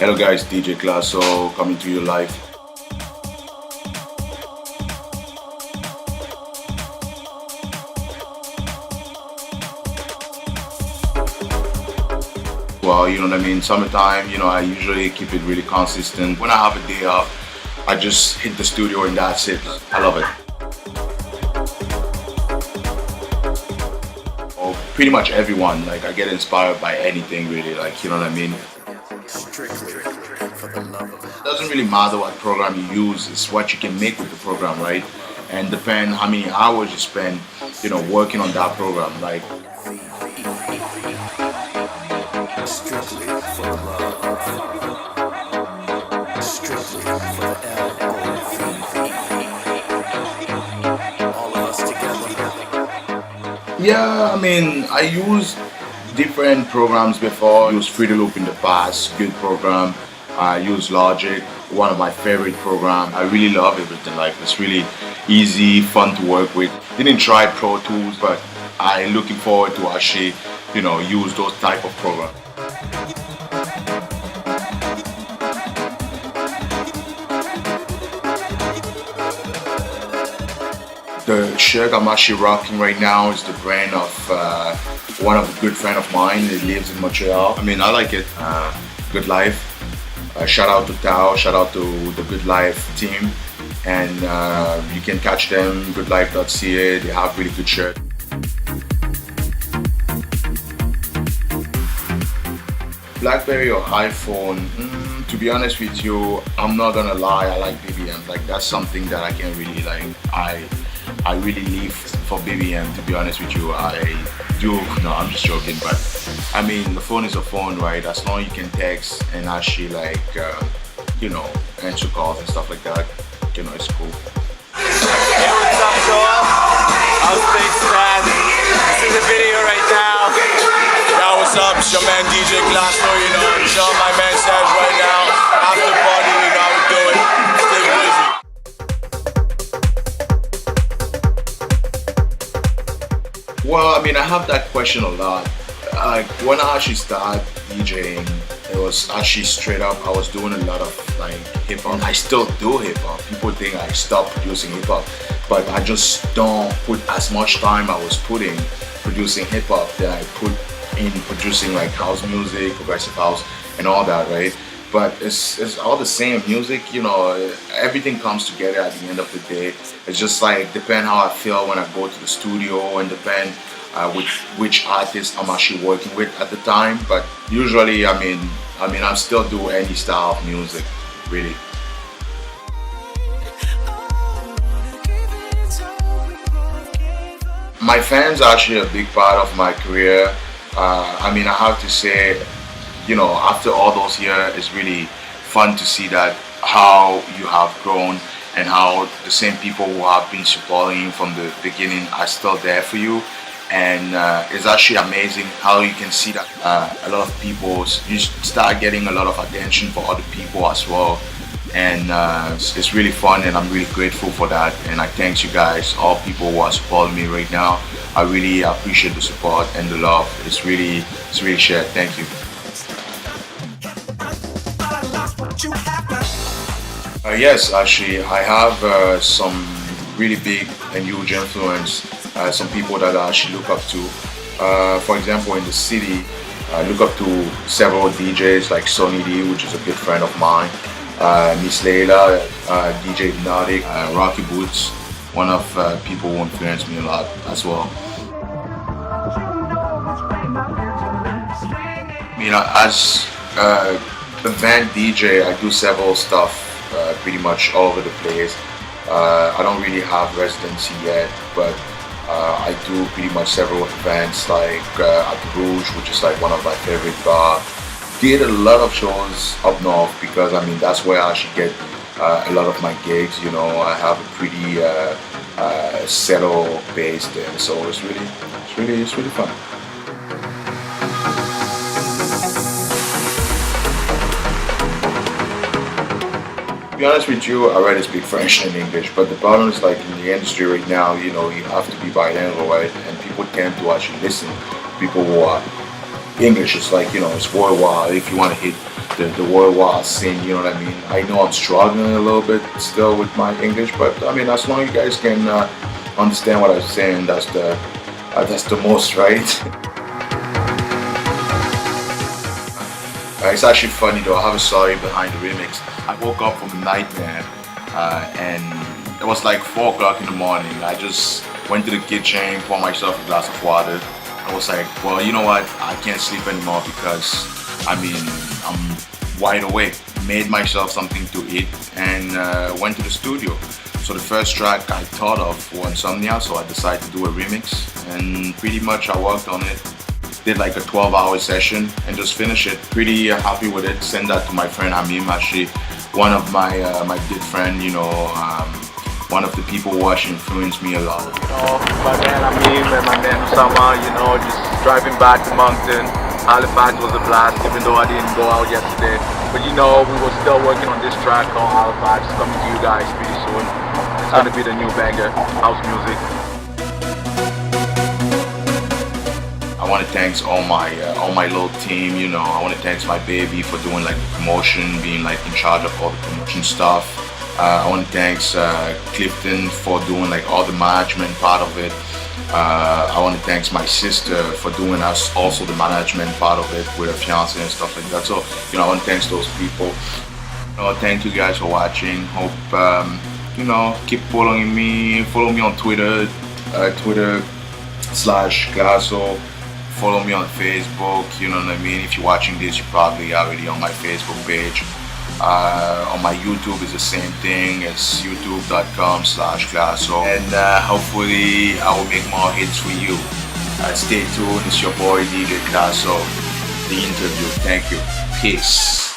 Hello guys, DJ Classot coming to you live. Well, you know what I mean, summertime, I usually keep it really consistent. When I have a day off, I just hit the studio and that's it. I love it. Oh, pretty much everyone, I get inspired by anything really, you know what I mean? It doesn't really matter what program you use, it's what you can make with the program, right? And depend how many hours you spend, working on that program, Strictly for the love. Strictly for the L-O-V-E. All of us together. Yeah, I used different programs before. I used Fruity Loop in the past, good program. I used Logic, one of my favorite programs. I really love everything. It's really easy, fun to work with. Didn't try Pro Tools, but I'm looking forward to actually, use those type of programs. The shirt I'm actually rocking right now is the brand of one of a good friend of mine that lives in Montreal. I like it. Good Life. Shout out to Tao, shout out to the Good Life team. And you can catch them, goodlife.ca. They have really good shirts. BlackBerry or iPhone, to be honest with you, I'm not gonna lie, I like BBM. That's something that I can really I really live for BBM, to be honest with you. No, I'm just joking, but the phone is a phone, right? As long as you can text and actually answer calls and stuff like that, it's cool. Hey, what's up, Joel? How's things, man? This is a video right now. Yo, what's up? It's your man DJ Classot, It's on my man Serge right now. After party, how we do it. Stay busy. Well, I have that question a lot. When I actually started DJing, it was actually straight up, I was doing a lot of hip hop. I still do hip hop. People think I stopped producing hip hop, but I just don't put as much time I was putting producing hip hop that I put in producing house music, progressive house, and all that, right? But it's all the same music, everything comes together at the end of the day. It's just depend how I feel when I go to the studio and depend which artist I'm actually working with at the time. But usually, I still do any style of music, really. My fans are actually a big part of my career. I have to say, after all those years, it's really fun to see that how you have grown and how the same people who have been supporting you from the beginning are still there for you. And it's actually amazing how you can see that a lot of people, you start getting a lot of attention for other people as well. And it's really fun, and I'm really grateful for that. And I thank you guys, all people who are supporting me right now. I really appreciate the support and the love. It's really shared. Thank you. Yes, actually, I have some really big and huge influence. Some people that I actually look up to. For example, in the city, I look up to several DJs like Sonny D, which is a good friend of mine. Miss Layla, DJ Hypnotic, Rockybouds, one of people who influenced me a lot as well. As event DJ, I do several stuff pretty much all over the place. I don't really have residency yet, but I do pretty much several events at the Rouge, which is one of my favorite bars. Did a lot of shows up north because that's where I actually get a lot of my gigs. I have a pretty settled base there, so it's really fun. To be honest with you, I already speak French and English, but the problem is in the industry right now, you have to be bilingual, right? And people tend to actually listen. People who are English is like, it's worldwide. If you want to hit the worldwide scene, you know what I mean. I know I'm struggling a little bit still with my English, but I mean, as long as you guys can understand what I'm saying, that's the most, right? It's actually funny though. I have a story behind the remix. I woke up from a nightmare and it was like 4 o'clock in the morning. I just went to the kitchen, poured myself a glass of water. I was like, well, you know what? I can't sleep anymore because I mean, I'm wide awake. Made myself something to eat and went to the studio. So the first track I thought of was Insomnia, so I decided to do a remix and pretty much I worked on it. Did like a 12-hour session and just finished it. Pretty happy with it. Send that to my friend Hamim, actually one of my good friend, one of the people who actually influenced me a lot. My man Hamim and my man Osama, just driving back to Moncton. Halifax was a blast, even though I didn't go out yesterday. But we were still working on this track called Halifax, coming to you guys pretty soon. It's gonna be the new banger, house music. I want to thank all my little team, I want to thank my baby for doing like the promotion, being like in charge of all the promotion stuff. I want to thank Clifton for doing like all the management part of it. I want to thank my sister for doing also the management part of it with her fiance and stuff like that. So, I want to thank those people. Thank you guys for watching. Hope, keep following me. Follow me on Twitter, Twitter/Classot. Follow me on Facebook, you know what I mean? If you're watching this, you're probably already on my Facebook page. On my YouTube is the same thing. It's youtube.com/Classot. And hopefully I will make more hits for you. Stay tuned. It's your boy DJ Classot. The interview. Thank you. Peace.